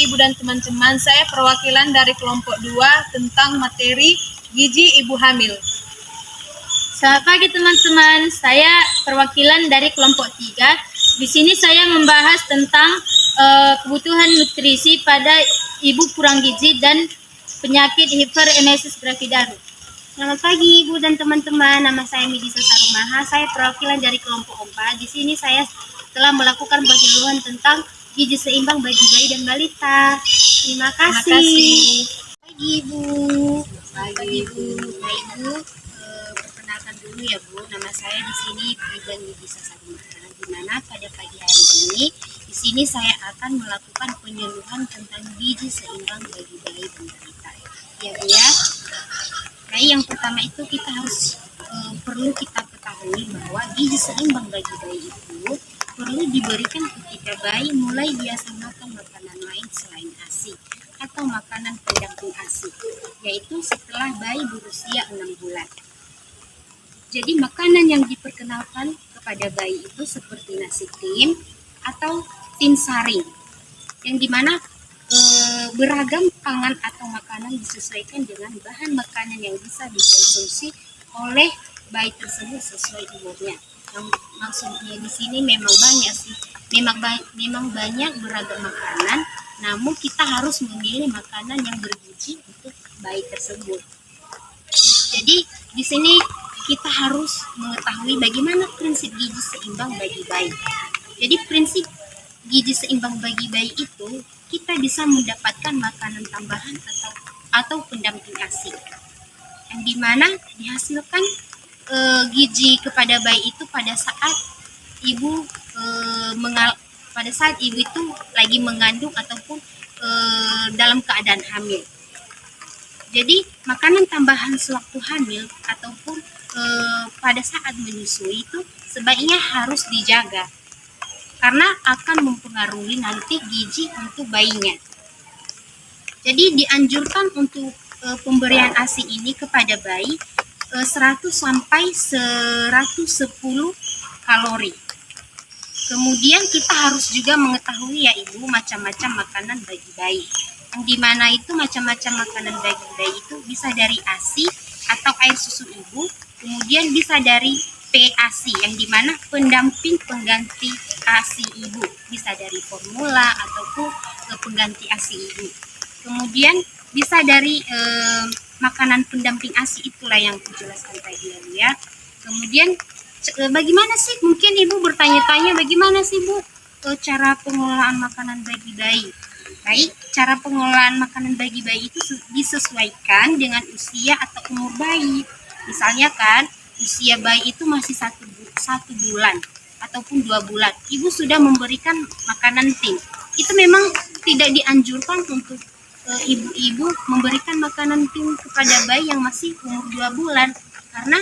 Ibu dan teman-teman, saya perwakilan dari kelompok 2 tentang materi gizi ibu hamil. Selamat pagi teman-teman, saya perwakilan dari kelompok 3. Di sini saya membahas tentang kebutuhan nutrisi pada ibu kurang gizi dan penyakit hiperemesis gravidarum. Selamat pagi Ibu dan teman-teman, nama saya Midisa Sarumaha, saya perwakilan dari kelompok 4. Di sini saya telah melakukan penyuluhan tentang gizi seimbang bagi bayi dan balita. Terima kasih. Pagi Ibu. Pagi Ibu. Nah Ibu, perkenalkan dulu ya Bu, nama saya di sini Ibu Midisa Sarumaha. Di mana pada pagi hari ini di sini saya akan melakukan penyuluhan tentang gizi seimbang bagi bayi dan balita. Ya Bu ya. Nah, yang pertama itu kita harus perlu kita ketahui bahwa gizi seimbang bagi bayi itu perlu diberikan ketika bayi mulai biasa makan makanan lain selain ASI atau makanan pendamping ASI, yaitu setelah bayi berusia 6 bulan. Jadi makanan yang diperkenalkan kepada bayi itu seperti nasi tim atau tim saring, yang dimana beragam pangan atau makanan disesuaikan dengan bahan makanan yang bisa dikonsumsi oleh bayi tersebut sesuai umurnya. Yang maksudnya di sini memang banyak sih, memang banyak beragam makanan, namun kita harus memilih makanan yang bergizi untuk bayi tersebut. Jadi di sini kita harus mengetahui bagaimana prinsip gizi seimbang bagi bayi. Jadi prinsip gizi seimbang bagi bayi itu kita bisa mendapatkan makanan tambahan atau pendamping ASI, yang dimana dihasilkan gizi kepada bayi itu pada saat ibu itu lagi mengandung ataupun dalam keadaan hamil. Jadi makanan tambahan sewaktu hamil ataupun pada saat menyusui itu sebaiknya harus dijaga, karena akan mempengaruhi nanti gizi untuk bayinya. Jadi dianjurkan untuk pemberian ASI ini kepada bayi 100 sampai 110 kalori. Kemudian kita harus juga mengetahui ya Ibu macam-macam makanan bagi bayi. Yang dimana itu macam-macam makanan bagi bayi itu bisa dari ASI atau air susu ibu, kemudian bisa dari PASI yang dimana pendamping pengganti ASI ibu, bisa dari formula ataupun pengganti ASI ibu. Kemudian bisa dari makanan pendamping ASI, itulah yang dijelaskan tadi ya. Kemudian bagaimana sih, mungkin ibu bertanya-tanya bagaimana sih Bu cara pengelolaan makanan bagi bayi. Baik, cara pengelolaan makanan bagi bayi itu disesuaikan dengan usia atau umur bayi. Misalnya kan usia bayi itu masih satu bulan ataupun 2 bulan, ibu sudah memberikan makanan tim. Itu memang tidak dianjurkan untuk ibu-ibu memberikan makanan tim kepada bayi yang masih umur 2 bulan, karena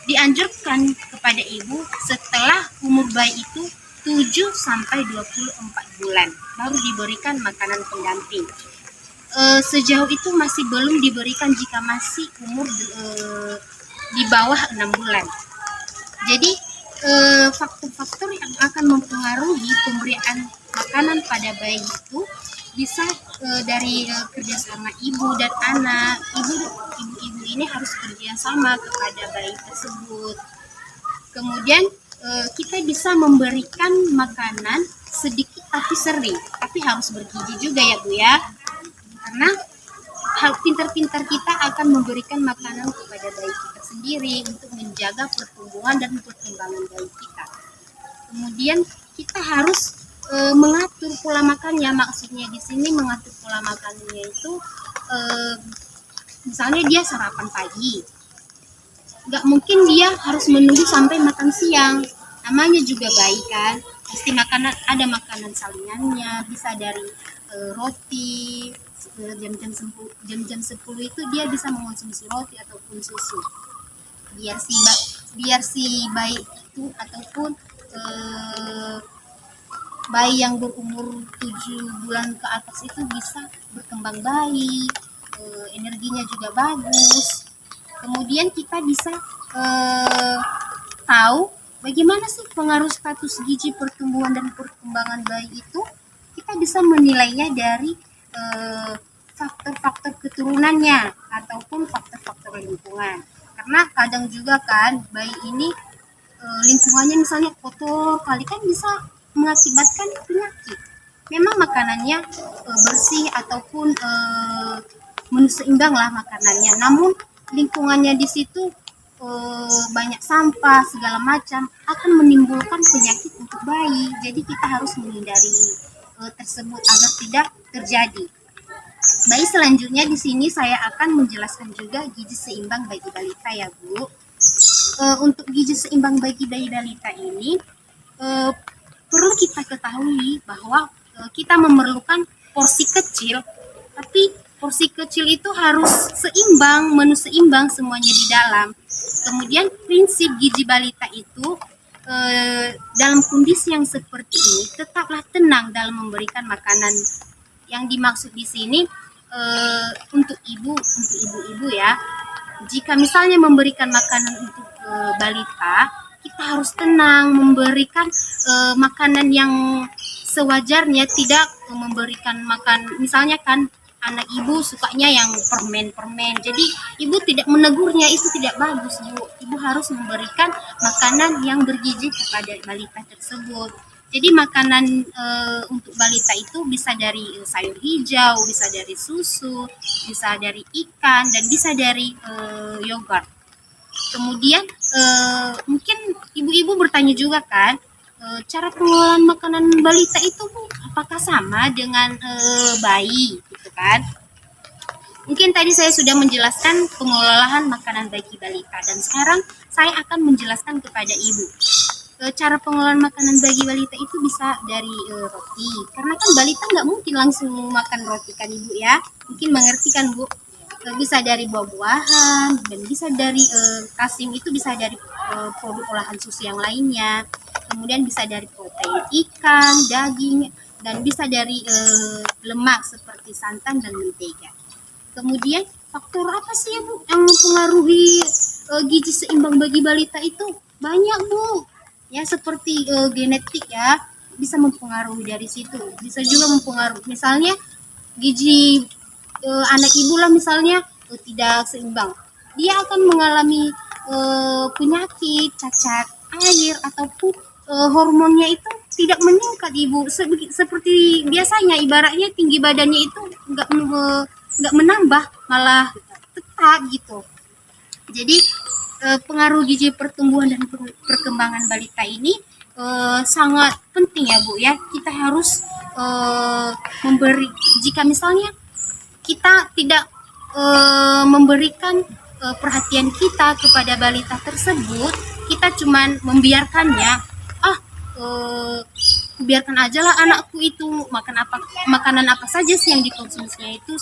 dianjurkan kepada ibu setelah umur bayi itu 7 sampai 24 bulan baru diberikan makanan pendamping. Sejauh itu masih belum diberikan jika masih umur di bawah 6 bulan. Jadi faktor-faktor yang akan mempengaruhi pemberian makanan pada bayi itu bisa dari kerjasama ibu dan anak. Ibu-ibu ini harus kerjasama kepada bayi tersebut. Kemudian kita bisa memberikan makanan sedikit tapi sering, tapi harus bergizi juga ya Bu ya, karena pintar-pintar kita akan memberikan makanan kepada bayi kita sendiri untuk menjaga pertumbuhan dan perkembangan bayi kita. Kemudian kita harus mengatur pola makannya. Maksudnya di sini mengatur pola makannya itu misalnya dia sarapan pagi, nggak mungkin dia harus menunggu sampai makan siang. Namanya juga bayi kan, pasti ada makanan salinannya, bisa dari roti. Jam-jam 10 itu dia bisa mengonsumsi roti ataupun susu, biar si bayi itu ataupun bayi yang berumur 7 bulan ke atas itu bisa berkembang baik, energinya juga bagus. Kemudian kita bisa tahu bagaimana sih pengaruh status gizi pertumbuhan dan perkembangan bayi itu. Kita bisa menilainya dari faktor-faktor keturunannya ataupun faktor-faktor lingkungan. Karena kadang juga kan bayi ini lingkungannya misalnya kotor kali kan bisa mengakibatkan penyakit. Memang makanannya bersih ataupun menu seimbang lah makanannya. Namun lingkungannya di situ banyak sampah segala macam akan menimbulkan penyakit untuk bayi. Jadi kita harus menghindari tersebut agar tidak terjadi. Baik, selanjutnya di sini saya akan menjelaskan juga gizi seimbang bagi balita ya Bu. Untuk gizi seimbang bagi bayi balita ini perlu kita ketahui bahwa kita memerlukan porsi kecil, tapi porsi kecil itu harus seimbang, menu seimbang semuanya di dalam. Kemudian prinsip gizi balita itu dalam kondisi yang seperti ini tetaplah tenang dalam memberikan makanan. Yang dimaksud di sini untuk ibu-ibu ya. Jika misalnya memberikan makanan untuk balita, kita harus tenang memberikan makanan yang sewajarnya, tidak memberikan makan misalnya kan anak ibu sukanya yang permen-permen. Jadi ibu tidak menegurnya, itu tidak bagus Bu. Ibu harus memberikan makanan yang bergizi kepada balita tersebut. Jadi makanan untuk balita itu bisa dari sayur hijau, bisa dari susu, bisa dari ikan, dan bisa dari yogurt. Kemudian mungkin ibu-ibu bertanya juga kan, cara pengelolaan makanan balita itu Bu, apakah sama dengan bayi gitu kan? Mungkin tadi saya sudah menjelaskan pengelolaan makanan bagi balita, dan sekarang saya akan menjelaskan kepada ibu. Cara pengelolaan makanan bagi balita itu bisa dari roti, karena kan balita nggak mungkin langsung makan roti kan ibu ya, mungkin mengerti kan Bu. Bisa dari buah-buahan, dan bisa dari kalsium itu bisa dari produk olahan susu yang lainnya, kemudian bisa dari protein ikan, daging, dan bisa dari lemak seperti santan dan mentega. Kemudian faktor apa sih ya Bu yang mempengaruhi gizi seimbang bagi balita itu? Banyak Bu. Ya seperti genetik ya, bisa mempengaruhi dari situ. Bisa juga mempengaruhi misalnya gizi anak ibu lah misalnya tidak seimbang, dia akan mengalami penyakit cacat air ataupun hormonnya itu tidak meningkat ibu seperti biasanya. Ibaratnya tinggi badannya itu nggak menambah, malah tetap gitu. Jadi pengaruh gizi pertumbuhan dan perkembangan balita ini sangat penting ya Bu ya. Kita harus memberi, jika misalnya kita tidak memberikan perhatian kita kepada balita tersebut, kita cuman membiarkannya, biarkan aja lah anakku itu makan makanan apa saja sih yang dikonsumsinya itu,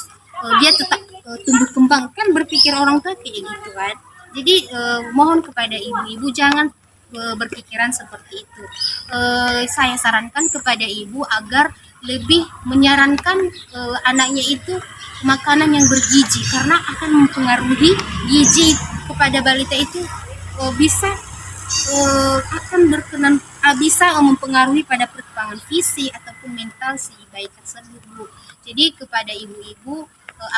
dia tetap tumbuh kembang, kan berpikir orang tua kayak gitu kan. Jadi mohon kepada ibu-ibu jangan berpikiran seperti itu. Saya sarankan kepada ibu agar lebih menyarankan anaknya itu makanan yang bergizi, karena akan mempengaruhi gizi kepada balita itu bisa mempengaruhi pada perkembangan fisik ataupun mental si bayi tersebut Bu. Jadi kepada ibu-ibu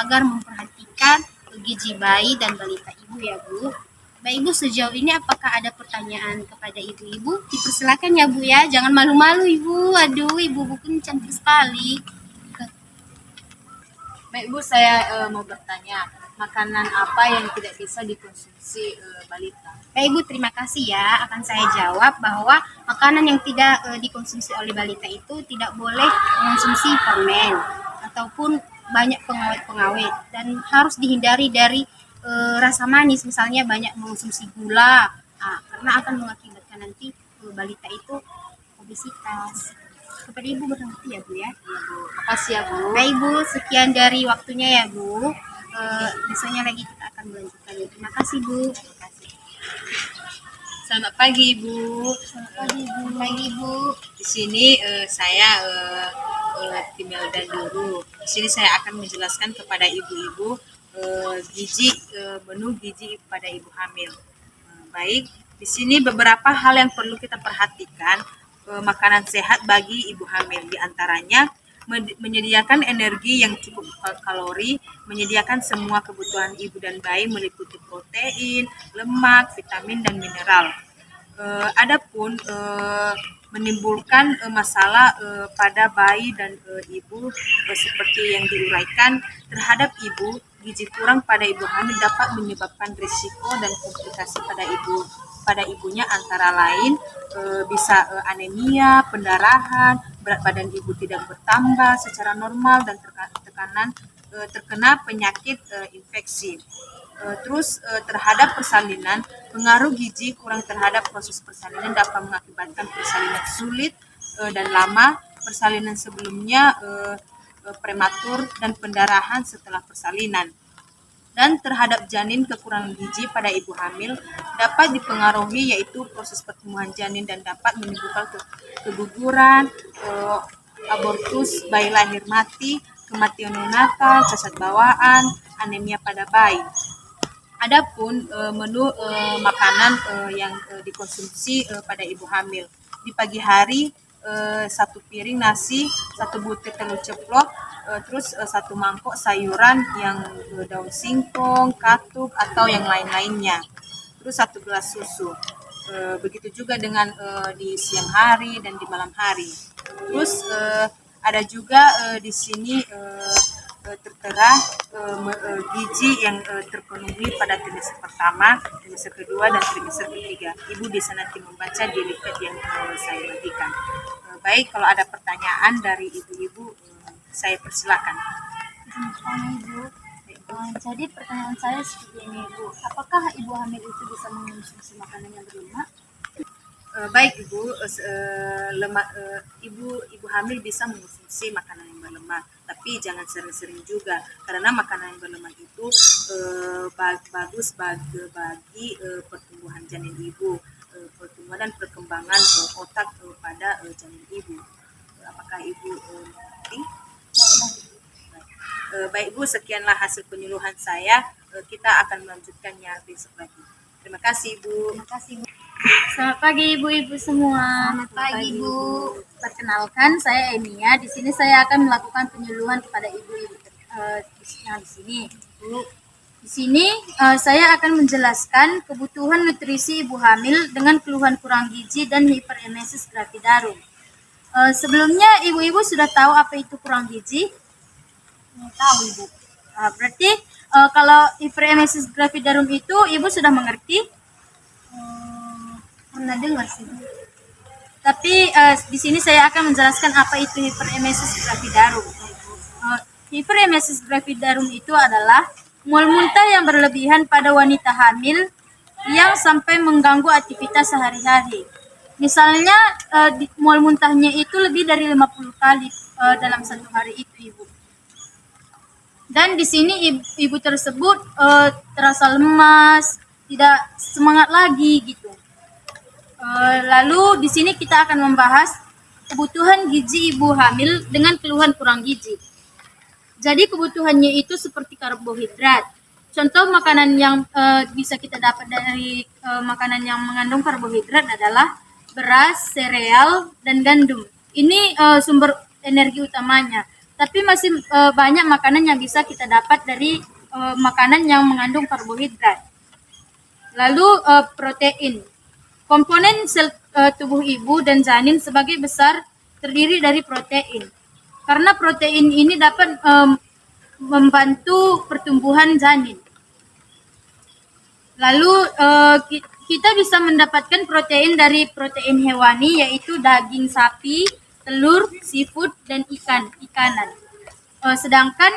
agar memperhatikan gizi bayi dan balita ibu ya Bu. Baik Bu, sejauh ini apakah ada pertanyaan kepada ibu-ibu? Dipersilakan ya Bu ya, jangan malu-malu Ibu. Aduh, Ibu pun cantik sekali. Baik Bu, saya mau bertanya, makanan apa yang tidak bisa dikonsumsi balita? Baik Bu, terima kasih ya. Akan saya jawab bahwa makanan yang tidak dikonsumsi oleh balita itu tidak boleh mengonsumsi permen ataupun banyak pengawet-pengawet, dan harus dihindari dari rasa manis, misalnya banyak mengonsumsi gula, karena akan mengakibatkan nanti balita itu obesitas. Kepada Ibu berhenti ya Bu ya. Makasih ya Bu. Baik Bu, sekian dari waktunya ya Bu. Biasanya lagi kita akan melanjutkan. Terima kasih Bu. Terima kasih. Selamat pagi Ibu. Selamat pagi Bu. Pagi Bu. Di sini saya Timelda Duru. Di sini saya akan menjelaskan kepada ibu-ibu menu gizi pada ibu hamil. Baik, di sini beberapa hal yang perlu kita perhatikan makanan sehat bagi ibu hamil. Di antaranya menyediakan energi yang cukup kalori, menyediakan semua kebutuhan ibu dan bayi meliputi protein, lemak, vitamin dan mineral. Adapun menimbulkan masalah pada bayi dan ibu seperti yang diuraikan terhadap ibu, gizi kurang pada ibu hamil dapat menyebabkan risiko dan komplikasi pada ibunya antara lain bisa anemia, pendarahan, berat badan ibu tidak bertambah secara normal dan terkena penyakit infeksi. Terus terhadap persalinan, pengaruh gizi kurang terhadap proses persalinan dapat mengakibatkan persalinan sulit dan lama, persalinan sebelumnya prematur dan pendarahan setelah persalinan. Dan terhadap janin, kekurangan gizi pada ibu hamil dapat dipengaruhi yaitu proses pertumbuhan janin dan dapat menimbulkan keguguran, abortus, bayi lahir mati, kematian neonatal, cacat bawaan, anemia pada bayi. Adapun menu makanan yang dikonsumsi pada ibu hamil, di pagi hari 1 piring nasi, 1 butir telur ceplok, terus 1 mangkok sayuran yang daun singkong, katuk atau yang lain-lainnya, terus 1 gelas susu. Begitu juga dengan di siang hari dan di malam hari. Terus ada juga di sini tertera gizi yang terpenuhi pada trimester pertama, trimester kedua, dan trimester ketiga. Ibu bisa nanti membaca di leaflet yang saya bagikan. Baik, kalau ada pertanyaan dari ibu-ibu, saya persilakan. Ibu. Jadi pertanyaan saya seperti ini, Bu. Apakah ibu hamil itu bisa mengonsumsi makanan yang berlemak? Baik ibu, ibu hamil bisa mengonsumsi makanan yang berlemak, tapi jangan sering-sering juga karena makanan yang berlemak itu bagus bagi pertumbuhan janin ibu, pertumbuhan dan perkembangan otak pada janin ibu. Apakah ibu mengerti? Baik ibu, sekianlah hasil penyuluhan saya. Kita akan melanjutkannya besok lagi. Terima kasih ibu. Terima kasih, Bu. Selamat pagi ibu-ibu semua. Selamat pagi, Bu. Perkenalkan, saya Enia. Di sini saya akan melakukan penyuluhan kepada ibu-ibu yang di sini. Bu, di sini saya akan menjelaskan kebutuhan nutrisi ibu hamil dengan keluhan kurang gizi dan hiperemesis gravidarum. Sebelumnya ibu-ibu sudah tahu apa itu kurang gizi? Tahu, Ibu. Berarti kalau hiperemesis gravidarum itu ibu sudah mengerti? Pernah dengar sih, Bu. Tapi di sini saya akan menjelaskan apa itu hiperemesis gravidarum. Hiperemesis gravidarum itu adalah mual muntah yang berlebihan pada wanita hamil yang sampai mengganggu aktivitas sehari-hari. Misalnya mual muntahnya itu lebih dari 50 kali dalam 1 hari itu, Ibu. Dan di sini ibu tersebut terasa lemas, tidak semangat lagi gitu. Lalu di sini kita akan membahas kebutuhan gizi ibu hamil dengan keluhan kurang gizi. Jadi kebutuhannya itu seperti karbohidrat. Contoh makanan yang bisa kita dapat dari makanan yang mengandung karbohidrat adalah beras, sereal, dan gandum. Ini sumber energi utamanya. Tapi masih banyak makanan yang bisa kita dapat dari makanan yang mengandung karbohidrat. Lalu protein. Komponen sel tubuh ibu dan janin sebagai besar terdiri dari protein. Karena protein ini dapat membantu pertumbuhan janin. Lalu kita bisa mendapatkan protein dari protein hewani yaitu daging sapi, telur, seafood, dan ikanan. Sedangkan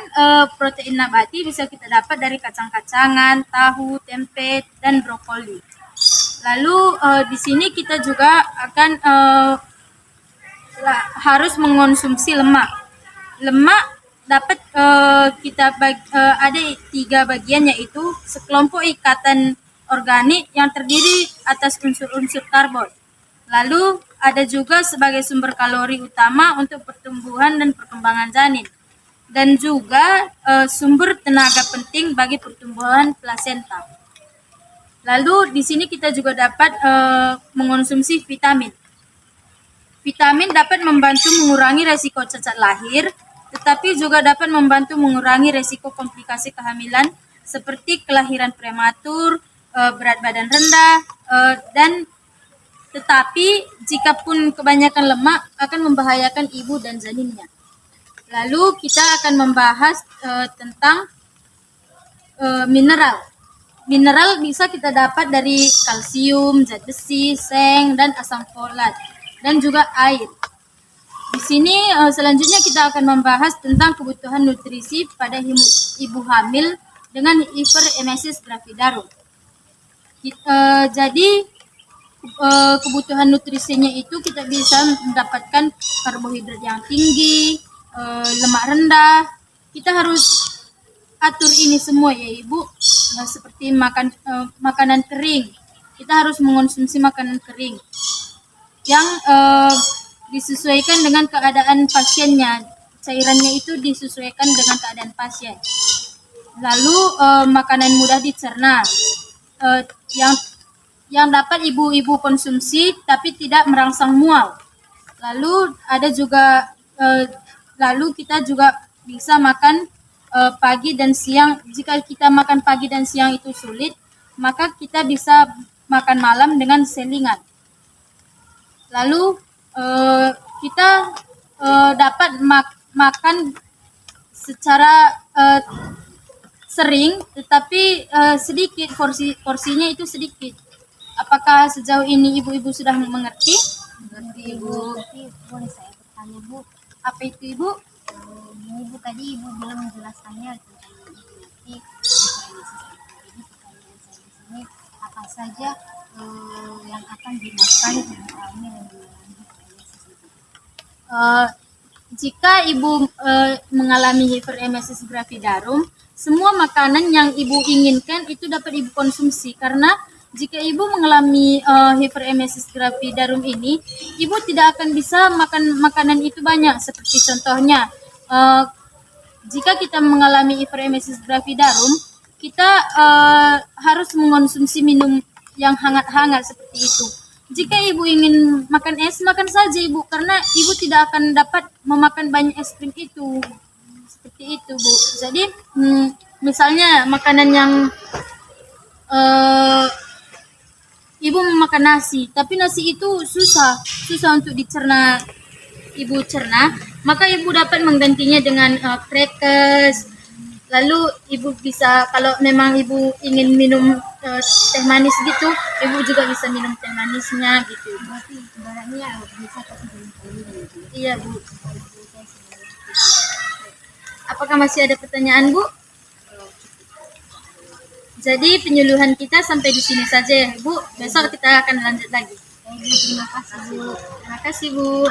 protein nabati bisa kita dapat dari kacang-kacangan, tahu, tempe, dan brokoli. Lalu di sini kita juga akan harus mengonsumsi lemak. Lemak dapat ada 3 bagian yaitu sekelompok ikatan organik yang terdiri atas unsur-unsur karbon. Lalu ada juga sebagai sumber kalori utama untuk pertumbuhan dan perkembangan janin. Dan juga sumber tenaga penting bagi pertumbuhan plasenta. Lalu di sini kita juga dapat mengonsumsi vitamin. Vitamin dapat membantu mengurangi resiko cacat lahir, tetapi juga dapat membantu mengurangi resiko komplikasi kehamilan seperti kelahiran prematur, berat badan rendah, dan tetapi jikapun kebanyakan lemak akan membahayakan ibu dan janinnya. Lalu kita akan membahas tentang mineral. Mineral bisa kita dapat dari kalsium, zat besi, seng, dan asam folat, dan juga air. Di sini selanjutnya kita akan membahas tentang kebutuhan nutrisi pada ibu hamil dengan hiperemesis gravidarum. Jadi kebutuhan nutrisinya itu kita bisa mendapatkan karbohidrat yang tinggi, lemak rendah. Kita harus atur ini semua ya ibu, seperti makanan kering. Kita harus mengonsumsi makanan kering yang disesuaikan dengan keadaan pasiennya. Cairannya itu disesuaikan dengan keadaan pasien. Lalu makanan mudah dicerna yang dapat ibu-ibu konsumsi tapi tidak merangsang mual. Lalu ada juga lalu kita juga bisa makan pagi dan siang. Jika kita makan pagi dan siang itu sulit, maka kita bisa makan malam dengan selingan. Lalu kita dapat makan secara sering, tetapi sedikit, porsinya itu sedikit. Apakah sejauh ini ibu-ibu sudah mengerti? Mengerti ibu. Tapi boleh saya bertanya bu, Apa itu ibu? ini bu tadi ibu bilang menjelaskannya tentang nanti. Jadi pertanyaan saya di sini, apa saja yang akan dimakan ibu hamil yang mengalami hiperemesis itu? Jika ibu mengalami hiperemesis gravidarum, semua makanan yang ibu inginkan itu dapat ibu konsumsi, karena jika ibu mengalami hiperemesis gravidarum ini, ibu tidak akan bisa makan makanan itu banyak. Seperti contohnya, jika kita mengalami hiperemesis gravidarum, kita harus mengonsumsi minum yang hangat-hangat seperti itu. Jika ibu ingin makan es, makan saja ibu, karena ibu tidak akan dapat memakan banyak es krim itu. Seperti itu bu. Jadi misalnya makanan yang ibu memakan nasi, tapi nasi itu susah untuk dicerna, ibu cerna, maka ibu dapat menggantinya dengan crackers. Lalu ibu bisa, kalau memang ibu ingin minum teh manis gitu, ibu juga bisa minum teh manisnya gitu. Berarti ibaratnya bisa kasih dengan gitu. Iya bu. Apakah masih ada pertanyaan bu? Jadi penyuluhan kita sampai di sini saja ya bu. Besok kita akan lanjut lagi. Terima kasih bu. Terima kasih bu.